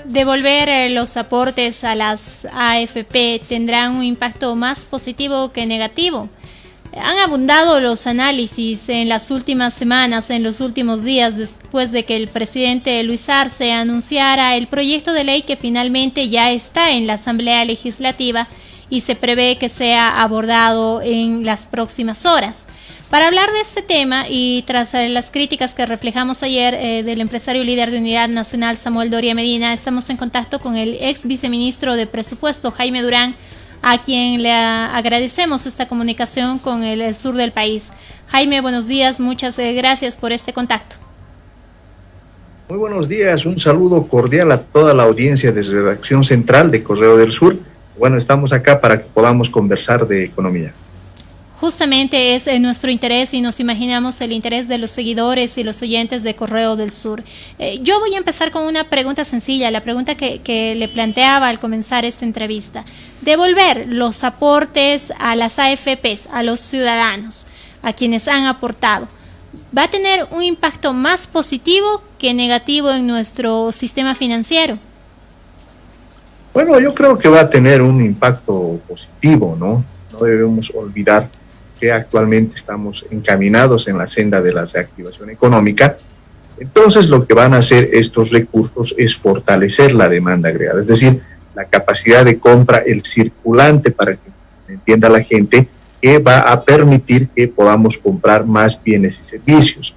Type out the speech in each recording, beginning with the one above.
devolver los aportes a las AFP tendrán un impacto más positivo que negativo. Han abundado los análisis en las últimas semanas, en los últimos días, después de que el presidente Luis Arce anunciara el proyecto de ley que finalmente ya está en la Asamblea Legislativa y se prevé que sea abordado en las próximas horas. Para hablar de este tema y tras las críticas que reflejamos ayer del empresario líder de Unidad Nacional Samuel Doria Medina, estamos en contacto con el ex viceministro de Presupuesto Jaime Durán, a quien le agradecemos esta comunicación con el sur del país. Jaime, buenos días, muchas gracias por este contacto. Muy buenos días, un saludo cordial a toda la audiencia de Redacción Central de Correo del Sur. Bueno, estamos acá para que podamos conversar de economía. Justamente es nuestro interés y nos imaginamos el interés de los seguidores y los oyentes de Correo del Sur. Yo voy a empezar con una pregunta sencilla, la pregunta que le planteaba al comenzar esta entrevista. Devolver los aportes a las AFPs, a los ciudadanos, a quienes han aportado, ¿va a tener un impacto más positivo que negativo en nuestro sistema financiero? Bueno, yo creo que va a tener un impacto positivo, ¿no? No debemos olvidar que actualmente estamos encaminados en la senda de la reactivación económica. Entonces, lo que van a hacer estos recursos es fortalecer la demanda agregada, es decir, la capacidad de compra, el circulante, para que entienda la gente, que va a permitir que podamos comprar más bienes y servicios.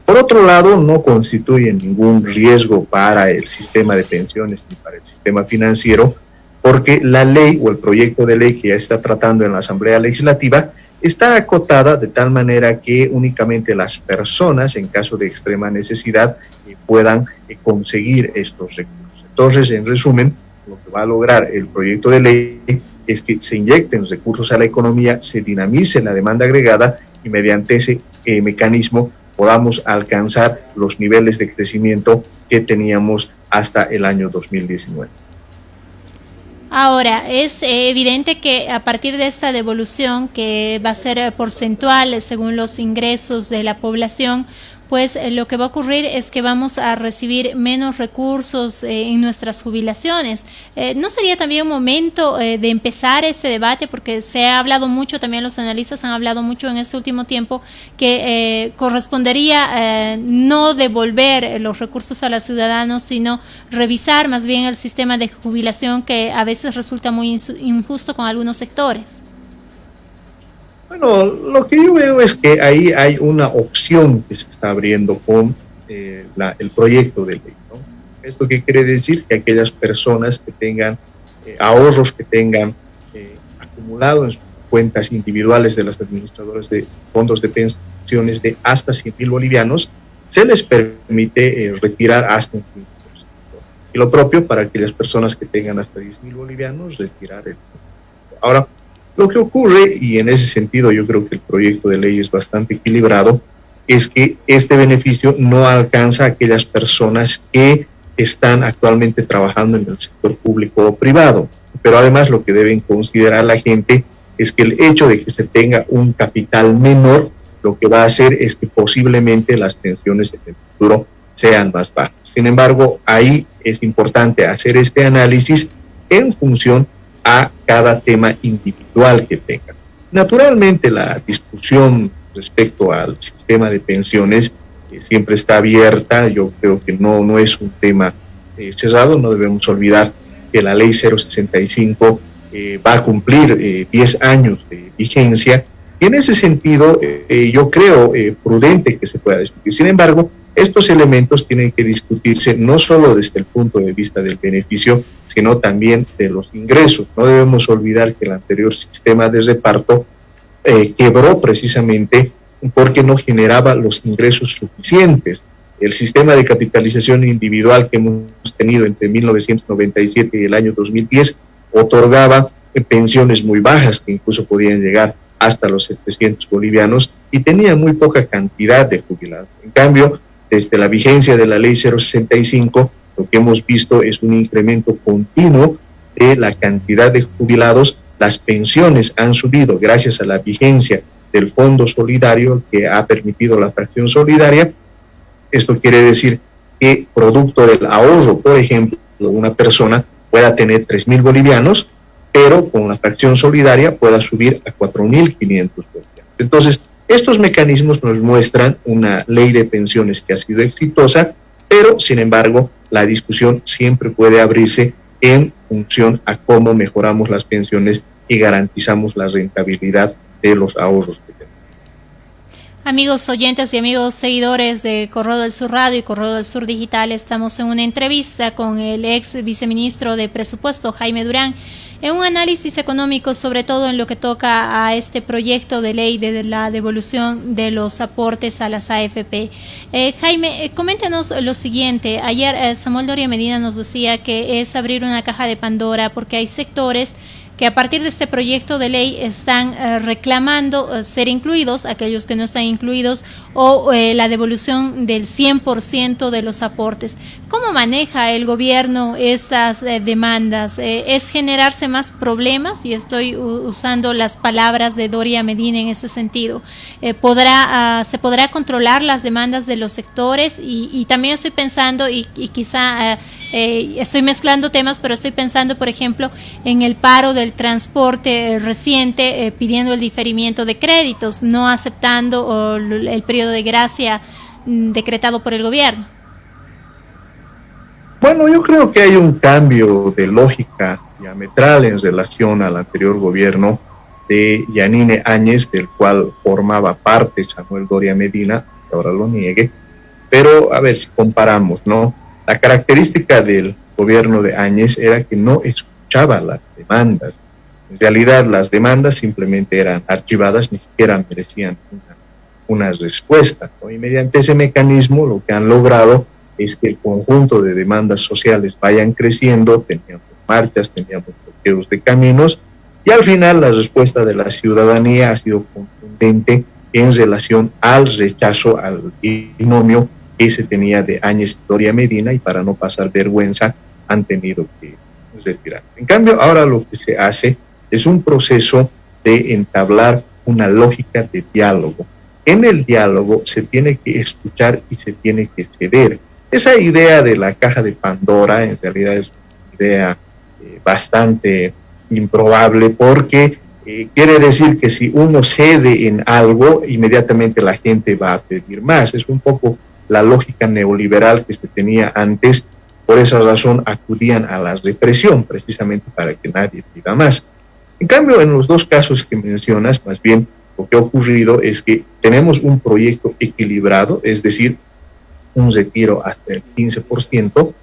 Por otro lado, no constituye ningún riesgo para el sistema de pensiones ni para el sistema financiero, porque la ley o el proyecto de ley que ya está tratando en la Asamblea Legislativa está acotada de tal manera que únicamente las personas, en caso de extrema necesidad, puedan conseguir estos recursos. Entonces, en resumen, lo que va a lograr el proyecto de ley es que se inyecten recursos a la economía, se dinamice la demanda agregada y mediante ese mecanismo podamos alcanzar los niveles de crecimiento que teníamos hasta el año 2019. Ahora, es evidente que a partir de esta devolución, que va a ser porcentual según los ingresos de la población, pues lo que va a ocurrir es que vamos a recibir menos recursos en nuestras jubilaciones. ¿No sería también un momento de empezar este debate? Porque se ha hablado mucho, también los analistas han hablado mucho en este último tiempo, que correspondería no devolver los recursos a los ciudadanos, sino revisar más bien el sistema de jubilación, que a veces resulta muy injusto con algunos sectores. Bueno, lo que yo veo es que ahí hay una opción que se está abriendo con el proyecto de ley, ¿no? ¿Esto qué quiere decir? Que aquellas personas que tengan ahorros, que tengan acumulado en sus cuentas individuales de las administradoras de fondos de pensiones de hasta 100,000 bolivianos, se les permite retirar hasta un 15%. Y lo propio para aquellas personas que tengan hasta 10,000 bolivianos, retirar el 15%. Ahora, lo que ocurre, y en ese sentido yo creo que el proyecto de ley es bastante equilibrado, es que este beneficio no alcanza a aquellas personas que están actualmente trabajando en el sector público o privado. Pero además lo que deben considerar la gente es que el hecho de que se tenga un capital menor, lo que va a hacer es que posiblemente las pensiones en el futuro sean más bajas. Sin embargo, ahí es importante hacer este análisis en función a cada tema individual que tenga. Naturalmente, la discusión respecto al sistema de pensiones siempre está abierta. Yo creo que no es un tema cerrado. No debemos olvidar que la ley 065 va a cumplir 10 años de vigencia, y en ese sentido yo creo prudente que se pueda discutir. Sin embargo, estos elementos tienen que discutirse no solo desde el punto de vista del beneficio, sino también de los ingresos. No debemos olvidar que el anterior sistema de reparto quebró precisamente porque no generaba los ingresos suficientes. El sistema de capitalización individual que hemos tenido entre 1997 y el año 2010 otorgaba pensiones muy bajas, que incluso podían llegar hasta los 700 bolivianos, y tenía muy poca cantidad de jubilados. En cambio, desde la vigencia de la ley 065, lo que hemos visto es un incremento continuo de la cantidad de jubilados. Las pensiones han subido gracias a la vigencia del Fondo Solidario, que ha permitido la fracción solidaria. Esto quiere decir que producto del ahorro, por ejemplo, una persona pueda tener 3.000 bolivianos, pero con la fracción solidaria pueda subir a 4.500 bolivianos. Entonces, estos mecanismos nos muestran una ley de pensiones que ha sido exitosa, pero sin embargo, la discusión siempre puede abrirse en función a cómo mejoramos las pensiones y garantizamos la rentabilidad de los ahorros que tenemos. Amigos oyentes y amigos seguidores de Correo del Sur Radio y Correo del Sur Digital, estamos en una entrevista con el ex viceministro de Presupuesto, Jaime Durán, en un análisis económico, sobre todo en lo que toca a este proyecto de ley de la devolución de los aportes a las AFP. Jaime, coméntanos lo siguiente. Ayer Samuel Doria Medina nos decía que es abrir una caja de Pandora porque hay sectores que a partir de este proyecto de ley están reclamando ser incluidos, aquellos que no están incluidos, o la devolución del 100% de los aportes. ¿Cómo maneja el gobierno esas demandas? ¿Es generarse más problemas? Y estoy usando las palabras de Doria Medina en ese sentido. ¿Se podrá controlar las demandas de los sectores? Y también estoy pensando, y quizá estoy mezclando temas, pero estoy pensando, por ejemplo, en el paro del transporte reciente, pidiendo el diferimiento de créditos, no aceptando el periodo de gracia decretado por el gobierno. Bueno, yo creo que hay un cambio de lógica diametral en relación al anterior gobierno de Yanine Áñez, del cual formaba parte Samuel Doria Medina, que ahora lo niegue, pero a ver si comparamos, ¿no? La característica del gobierno de Áñez era que no escuchaba las demandas. En realidad, las demandas simplemente eran archivadas, ni siquiera merecían una respuesta, ¿no? Y mediante ese mecanismo lo que han logrado es que el conjunto de demandas sociales vayan creciendo, teníamos marchas, teníamos bloqueos de caminos, y al final la respuesta de la ciudadanía ha sido contundente en relación al rechazo al binomio que se tenía de Áñez y Doria Medina, y para no pasar vergüenza han tenido que retirar. En cambio, ahora lo que se hace es un proceso de entablar una lógica de diálogo. En el diálogo se tiene que escuchar y se tiene que ceder. Esa idea de la caja de Pandora en realidad es una idea bastante improbable, porque quiere decir que si uno cede en algo, inmediatamente la gente va a pedir más. Es un poco la lógica neoliberal que se tenía antes. Por esa razón acudían a la represión, precisamente para que nadie pida más. En cambio, en los dos casos que mencionas, más bien lo que ha ocurrido es que tenemos un proyecto equilibrado, es decir, un retiro hasta el 15%,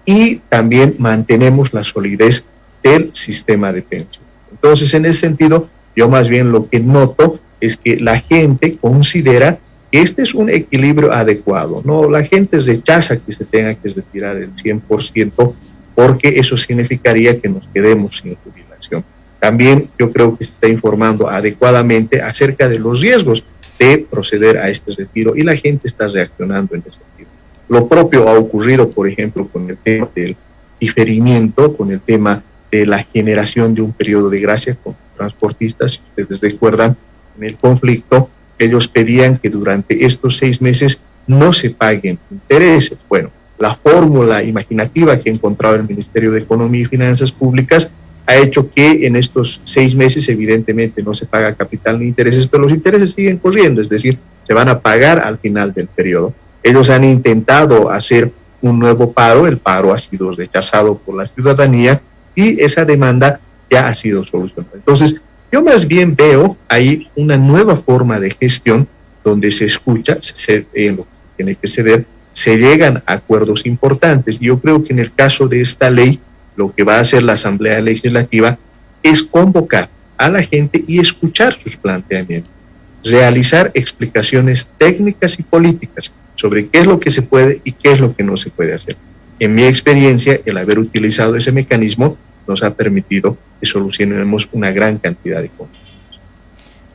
y también mantenemos la solidez del sistema de pensión. Entonces, en ese sentido, yo más bien lo que noto es que la gente considera que este es un equilibrio adecuado, ¿no? La gente rechaza que se tenga que retirar el 100%, porque eso significaría que nos quedemos sin jubilación. También yo creo que se está informando adecuadamente acerca de los riesgos de proceder a este retiro, y la gente está reaccionando en ese sentido. Lo propio ha ocurrido, por ejemplo, con el tema del diferimiento, con el tema de la generación de un periodo de gracia con transportistas. Si ustedes recuerdan, en el conflicto, ellos pedían que durante estos 6 meses no se paguen intereses. Bueno, la fórmula imaginativa que ha encontrado el Ministerio de Economía y Finanzas Públicas ha hecho que en estos 6 meses evidentemente no se paga capital ni intereses, pero los intereses siguen corriendo, es decir, se van a pagar al final del periodo. Ellos han intentado hacer un nuevo paro, el paro ha sido rechazado por la ciudadanía y esa demanda ya ha sido solucionada. Entonces, yo más bien veo ahí una nueva forma de gestión donde se escucha, lo que se tiene que ceder, se llegan a acuerdos importantes. Yo creo que en el caso de esta ley, lo que va a hacer la Asamblea Legislativa es convocar a la gente y escuchar sus planteamientos, realizar explicaciones técnicas y políticas sobre qué es lo que se puede y qué es lo que no se puede hacer. En mi experiencia, el haber utilizado ese mecanismo nos ha permitido que solucionemos una gran cantidad de cosas.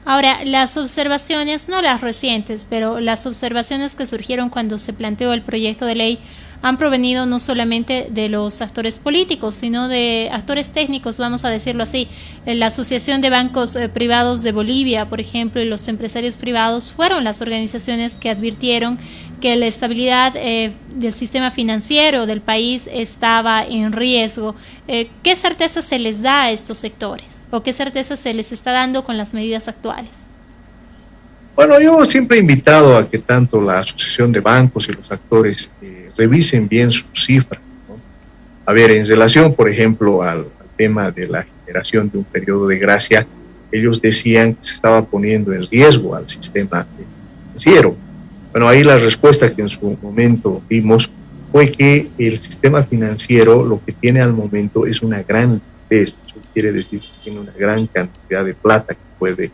Ahora, las observaciones, no las recientes, pero las observaciones que surgieron cuando se planteó el proyecto de ley, han provenido no solamente de los actores políticos, sino de actores técnicos, vamos a decirlo así. La Asociación de Bancos Privados de Bolivia, por ejemplo, y los empresarios privados fueron las organizaciones que advirtieron que la estabilidad del sistema financiero del país estaba en riesgo. ¿Qué certeza se les da a estos sectores? ¿O qué certeza se les está dando con las medidas actuales? Bueno, yo siempre he invitado a que tanto la Asociación de Bancos y los actores revisen bien sus cifras, ¿no? A ver, en relación, por ejemplo, al tema de la generación de un periodo de gracia, ellos decían que se estaba poniendo en riesgo al sistema financiero. Bueno, ahí la respuesta que en su momento dimos fue que el sistema financiero lo que tiene al momento es una gran liquidez. Eso quiere decir que tiene una gran cantidad de plata que puede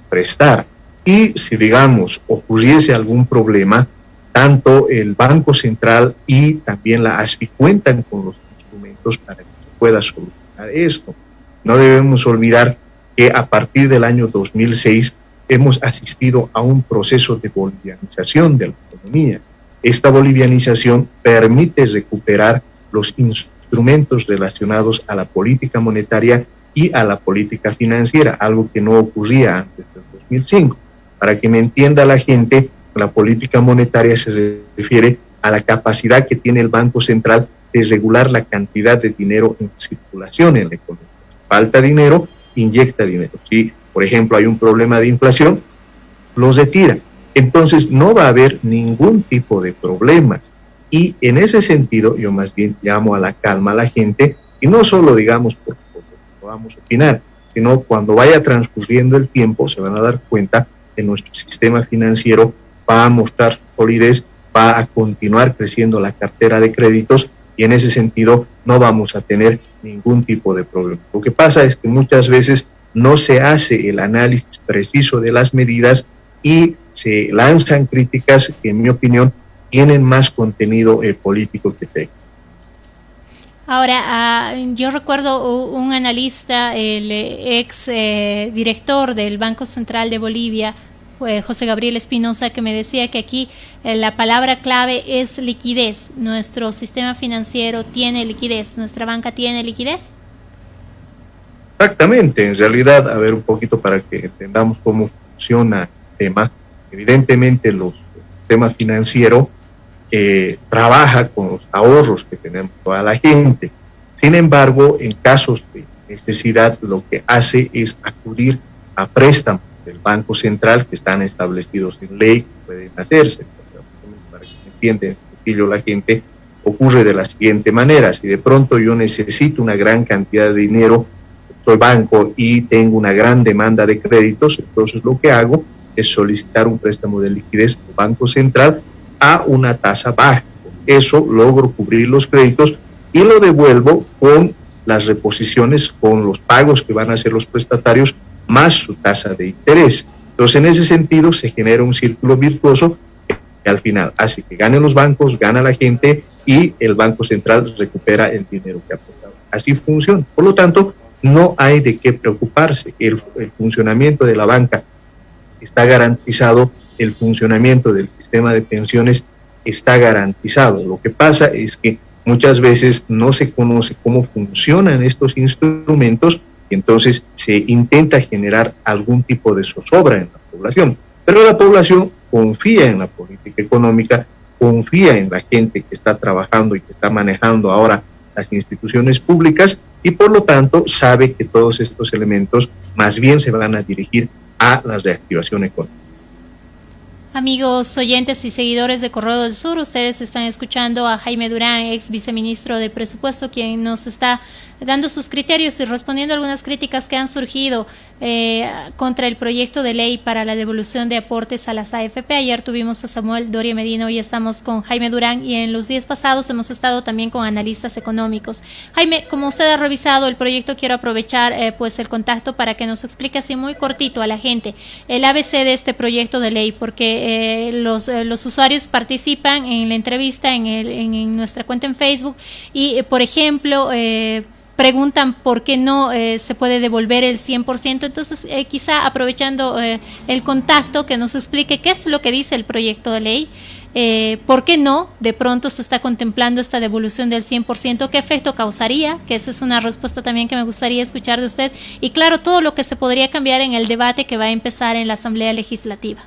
prestar. Y si, digamos, ocurriese algún problema, tanto el Banco Central y también la ASFI cuentan con los instrumentos para que se pueda solucionar esto. No debemos olvidar que a partir del año 2006 hemos asistido a un proceso de bolivianización de la economía. Esta bolivianización permite recuperar los instrumentos relacionados a la política monetaria y a la política financiera, algo que no ocurría antes del 2005. Para que me entienda la gente, la política monetaria se refiere a la capacidad que tiene el Banco Central de regular la cantidad de dinero en circulación en la economía. Si falta dinero, inyecta dinero. Si, por ejemplo, hay un problema de inflación, los retira. Entonces no va a haber ningún tipo de problemas. Y en ese sentido, yo más bien llamo a la calma a la gente, y no solo, digamos, porque podamos opinar, sino cuando vaya transcurriendo el tiempo se van a dar cuenta que nuestro sistema financiero va a mostrar su solidez, va a continuar creciendo la cartera de créditos y en ese sentido no vamos a tener ningún tipo de problema. Lo que pasa es que muchas veces no se hace el análisis preciso de las medidas y se lanzan críticas que, en mi opinión, tienen más contenido político que técnico. Ahora, yo recuerdo un analista, el ex director del Banco Central de Bolivia, José Gabriel Espinosa, que me decía que aquí la palabra clave es liquidez. Nuestro sistema financiero tiene liquidez, nuestra banca tiene liquidez. Exactamente, en realidad, a ver un poquito para que entendamos cómo funciona el tema. Evidentemente, el sistema financiero trabaja con los ahorros que tenemos toda la gente. Sin embargo, en casos de necesidad, lo que hace es acudir a préstamos del Banco Central que están establecidos en ley, que pueden hacerse. Para que me entiendan sencillo la gente, ocurre de la siguiente manera: si de pronto yo necesito una gran cantidad de dinero, soy banco y tengo una gran demanda de créditos, entonces lo que hago es solicitar un préstamo de liquidez al Banco Central a una tasa baja. Eso logro cubrir los créditos y lo devuelvo con las reposiciones, con los pagos que van a hacer los prestatarios, más su tasa de interés. Entonces, en ese sentido, se genera un círculo virtuoso que al final hace que ganen los bancos, gana la gente y el Banco Central recupera el dinero que ha aportado. Así funciona. Por lo tanto, no hay de qué preocuparse. El funcionamiento de la banca está garantizado, el funcionamiento del sistema de pensiones está garantizado. Lo que pasa es que muchas veces no se conoce cómo funcionan estos instrumentos y entonces se intenta generar algún tipo de zozobra en la población. Pero la población confía en la política económica, confía en la gente que está trabajando y que está manejando ahora las instituciones públicas y por lo tanto sabe que todos estos elementos más bien se van a dirigir a la reactivación económica. Amigos oyentes y seguidores de Correo del Sur, ustedes están escuchando a Jaime Durán, ex viceministro de Presupuesto, quien nos está dando sus criterios y respondiendo a algunas críticas que han surgido contra el proyecto de ley para la devolución de aportes a las AFP. Ayer tuvimos a Samuel Doria Medina, hoy estamos con Jaime Durán y en los días pasados hemos estado también con analistas económicos. Jaime, como usted ha revisado el proyecto, quiero aprovechar pues el contacto para que nos explique así muy cortito a la gente el ABC de este proyecto de ley, porque los usuarios participan en la entrevista en nuestra cuenta en Facebook y, por ejemplo, preguntan por qué no se puede devolver el 100%, entonces quizá aprovechando el contacto que nos explique qué es lo que dice el proyecto de ley ¿Por qué no? De pronto se está contemplando esta devolución del 100%. ¿Qué efecto causaría? Que esa es una respuesta también que me gustaría escuchar de usted. Y claro, todo lo que se podría cambiar en el debate que va a empezar en la Asamblea Legislativa.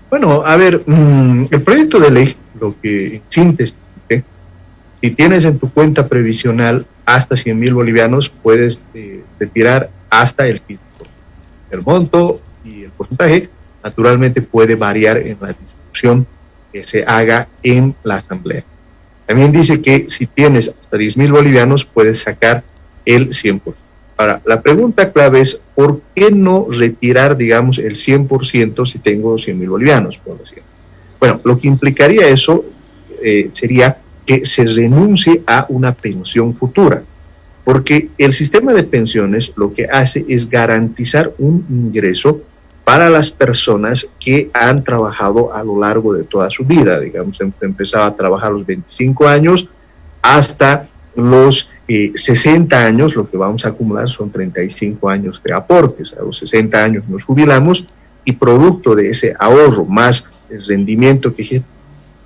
Bueno, a ver, el proyecto de ley, lo que en síntesis, si tienes en tu cuenta previsional hasta 100,000 bolivianos, puedes retirar hasta el 15%. El monto y el porcentaje, naturalmente, puede variar en la discusión que se haga en la Asamblea. También dice que si tienes hasta 10,000 bolivianos, puedes sacar el 100%. Ahora, la pregunta clave es, ¿por qué no retirar, digamos, el 100% si tengo 100,000 bolivianos, por decir? Bueno, lo que implicaría eso sería que se renuncie a una pensión futura, porque el sistema de pensiones lo que hace es garantizar un ingreso para las personas que han trabajado a lo largo de toda su vida. Digamos, empezaba a trabajar a los 25 años hasta los 60 años, lo que vamos a acumular son 35 años de aportes. A los 60 años nos jubilamos y producto de ese ahorro más el rendimiento que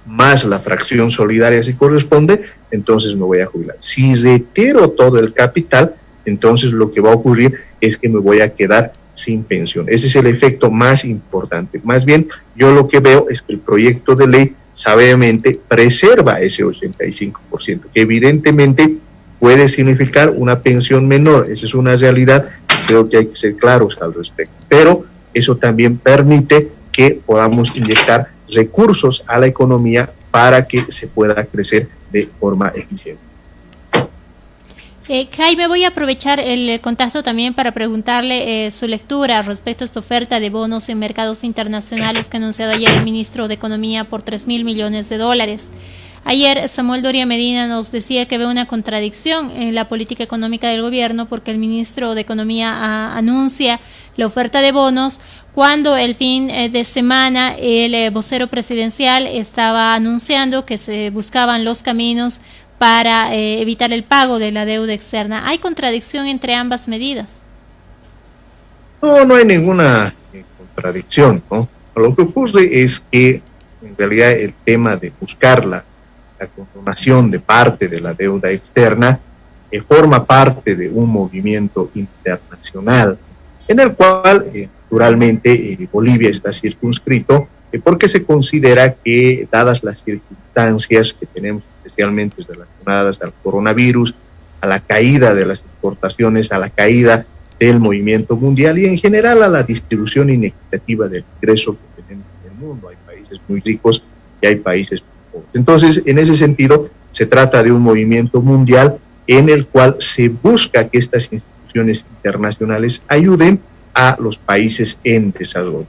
más la fracción solidaria si corresponde, entonces me voy a jubilar. Si retiro todo el capital, entonces lo que va a ocurrir es que me voy a quedar sin pensión. Ese es el efecto más importante. Más bien, yo lo que veo es que el proyecto de ley sabiamente preserva ese 85%, que evidentemente puede significar una pensión menor. Esa es una realidad, creo que hay que ser claros al respecto. Pero eso también permite que podamos inyectar recursos a la economía para que se pueda crecer de forma eficiente. Jaime, voy a aprovechar el contacto también para preguntarle su lectura respecto a esta oferta de bonos en mercados internacionales que ha anunciado ayer el ministro de Economía por $3,000 millones. Ayer Samuel Doria Medina nos decía que ve una contradicción en la política económica del gobierno porque el ministro de Economía anuncia la oferta de bonos cuando el fin de semana el vocero presidencial estaba anunciando que se buscaban los caminos para evitar el pago de la deuda externa. ¿Hay contradicción entre ambas medidas? No hay ninguna contradicción, ¿no? Lo que ocurre es que en realidad el tema de buscar la condonación de parte de la deuda externa forma parte de un movimiento internacional en el cual naturalmente Bolivia está circunscrito porque se considera que dadas las circunstancias que tenemos especialmente relacionadas al coronavirus, a la caída de las exportaciones, a la caída del movimiento mundial y en general a la distribución inequitativa del ingreso que tenemos en el mundo. Hay países muy ricos y hay países muy pobres. Entonces, en ese sentido, se trata de un movimiento mundial en el cual se busca que estas instituciones internacionales ayuden a los países en desarrollo.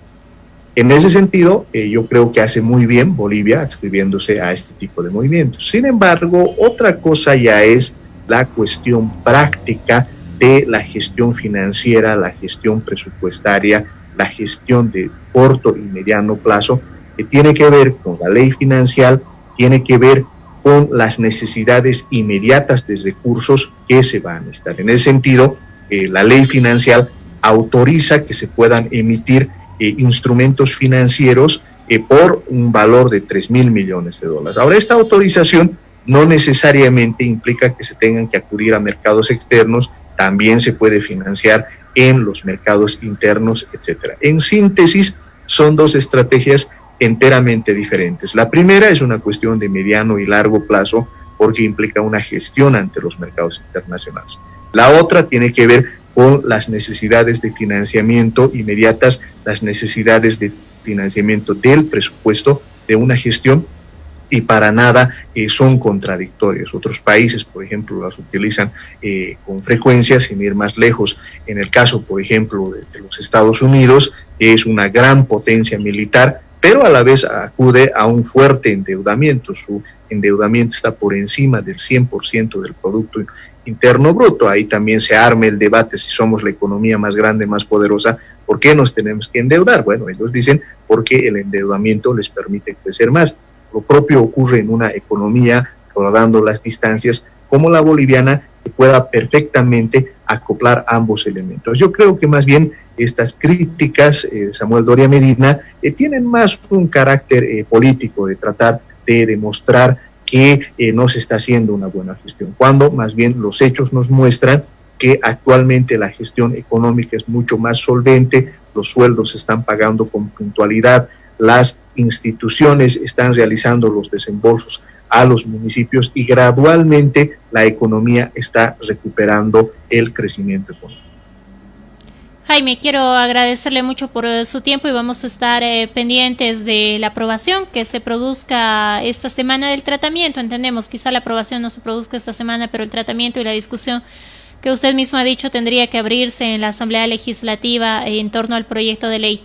En ese sentido, yo creo que hace muy bien Bolivia adscribiéndose a este tipo de movimientos. Sin embargo, otra cosa ya es la cuestión práctica de la gestión financiera, la gestión presupuestaria, la gestión de corto y mediano plazo, que tiene que ver con la ley financiera, tiene que ver con las necesidades inmediatas de recursos que se van a necesitar. En ese sentido, la ley financiera autoriza que se puedan emitir instrumentos financieros por un valor de $3,000 millones. Ahora, esta autorización no necesariamente implica que se tengan que acudir a mercados externos, también se puede financiar en los mercados internos, etcétera. En síntesis, son dos estrategias enteramente diferentes. La primera es una cuestión de mediano y largo plazo porque implica una gestión ante los mercados internacionales. La otra tiene que ver con las necesidades de financiamiento inmediatas, las necesidades de financiamiento del presupuesto de una gestión y para nada son contradictorios. Otros países, por ejemplo, las utilizan con frecuencia, sin ir más lejos. En el caso, por ejemplo, de los Estados Unidos, que es una gran potencia militar, pero a la vez acude a un fuerte endeudamiento. Su endeudamiento está por encima del 100% del Producto Interno Bruto. Ahí también se arma el debate si somos la economía más grande, más poderosa, ¿por qué nos tenemos que endeudar? Bueno, ellos dicen porque el endeudamiento les permite crecer más. Lo propio ocurre en una economía, guardando las distancias, como la boliviana, que pueda perfectamente acoplar ambos elementos. Yo creo que más bien estas críticas, Samuel Doria Medina, tienen más un carácter político, de tratar de demostrar que no se está haciendo una buena gestión, cuando más bien los hechos nos muestran que actualmente la gestión económica es mucho más solvente, los sueldos se están pagando con puntualidad, las instituciones están realizando los desembolsos a los municipios y gradualmente la economía está recuperando el crecimiento económico. Jaime, quiero agradecerle mucho por su tiempo y vamos a estar pendientes de la aprobación que se produzca esta semana del tratamiento. Entendemos, quizá la aprobación no se produzca esta semana, pero el tratamiento y la discusión que usted mismo ha dicho tendría que abrirse en la Asamblea Legislativa en torno al proyecto de ley.